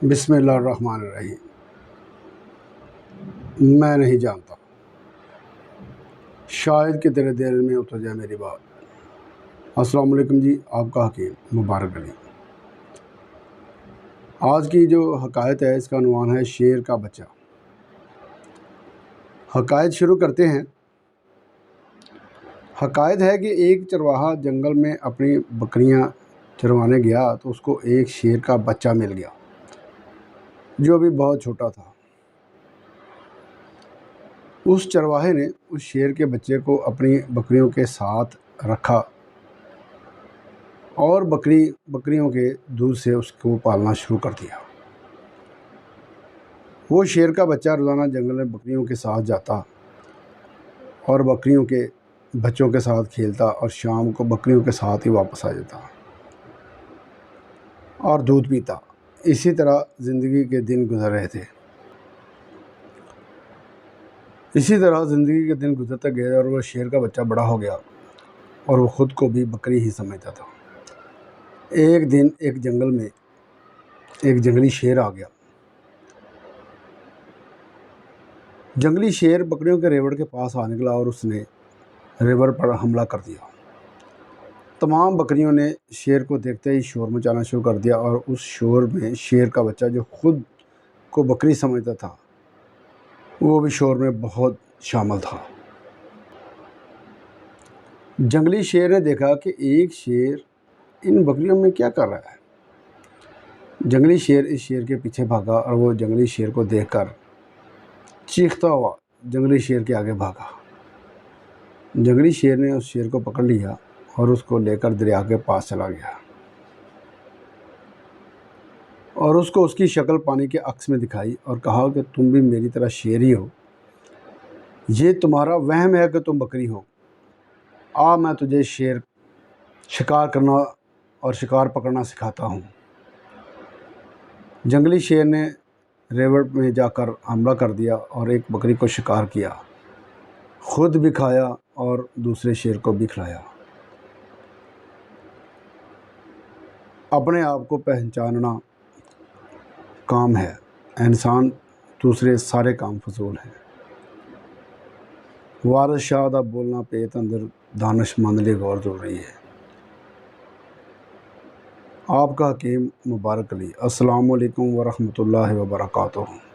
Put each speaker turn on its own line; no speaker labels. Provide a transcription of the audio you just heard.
بسم اللہ الرحمن الرحیم۔ میں نہیں جانتا، شاید کہ تیرے دل میں اتر جائے میری بات۔ السلام علیکم جی، آپ کا حکیم مبارک علی۔ آج کی جو حکایت ہے اس کا عنوان ہے شیر کا بچہ۔ حکایت شروع کرتے ہیں۔ حکایت ہے کہ ایک چرواہا جنگل میں اپنی بکریاں چروانے گیا تو اس کو ایک شیر کا بچہ مل گیا جو ابھی بہت چھوٹا تھا۔ اس چرواہے نے اس شیر کے بچے کو اپنی بکریوں کے ساتھ رکھا اور بکریوں کے دودھ سے اس کو پالنا شروع کر دیا۔ وہ شیر کا بچہ روزانہ جنگل میں بکریوں کے ساتھ جاتا اور بکریوں کے بچوں کے ساتھ کھیلتا اور شام کو بکریوں کے ساتھ ہی واپس آ جاتا اور دودھ پیتا۔ اسی طرح زندگی کے دن گزر رہے تھے۔ اسی طرح زندگی کے دن گزرتے گئے اور وہ شیر کا بچہ بڑا ہو گیا اور وہ خود کو بھی بکری ہی سمجھتا تھا۔ ایک دن ایک جنگل میں ایک جنگلی شیر آ گیا۔ جنگلی شیر بکریوں کے ریوڑ کے پاس آ نکلا اور اس نے ریوڑ پر حملہ کر دیا۔ تمام بکریوں نے شیر کو دیکھتے ہی شور مچانا شروع کر دیا اور اس شور میں شیر کا بچہ جو خود کو بکری سمجھتا تھا وہ بھی شور میں بہت شامل تھا۔ جنگلی شیر نے دیکھا کہ ایک شیر ان بکریوں میں کیا کر رہا ہے۔ جنگلی شیر اس شیر کے پیچھے بھاگا اور وہ جنگلی شیر کو دیکھ کر چیختا ہوا جنگلی شیر کے آگے بھاگا۔ جنگلی شیر نے اس شیر کو پکڑ لیا اور اس کو لے کر دریا کے پاس چلا گیا اور اس کو اس کی شکل پانی کے عکس میں دکھائی اور کہا کہ تم بھی میری طرح شیر ہی ہو، یہ تمہارا وہم ہے کہ تم بکری ہو۔ آ میں تجھے شکار کرنا اور شکار پکڑنا سکھاتا ہوں۔ جنگلی شیر نے ریوڑ میں جا کر حملہ کر دیا اور ایک بکری کو شکار کیا، خود بھی کھایا اور دوسرے شیر کو بھی کھلایا۔ اپنے آپ کو پہچاننا کام ہے، انسان دوسرے سارے کام فضول ہیں۔ وارث شاہ دا بولنا پیت اندر دانش مند لی غور ضروری ہے۔ آپ کا حکیم مبارک علی۔ السلام علیکم ورحمۃ اللہ وبرکاتہ۔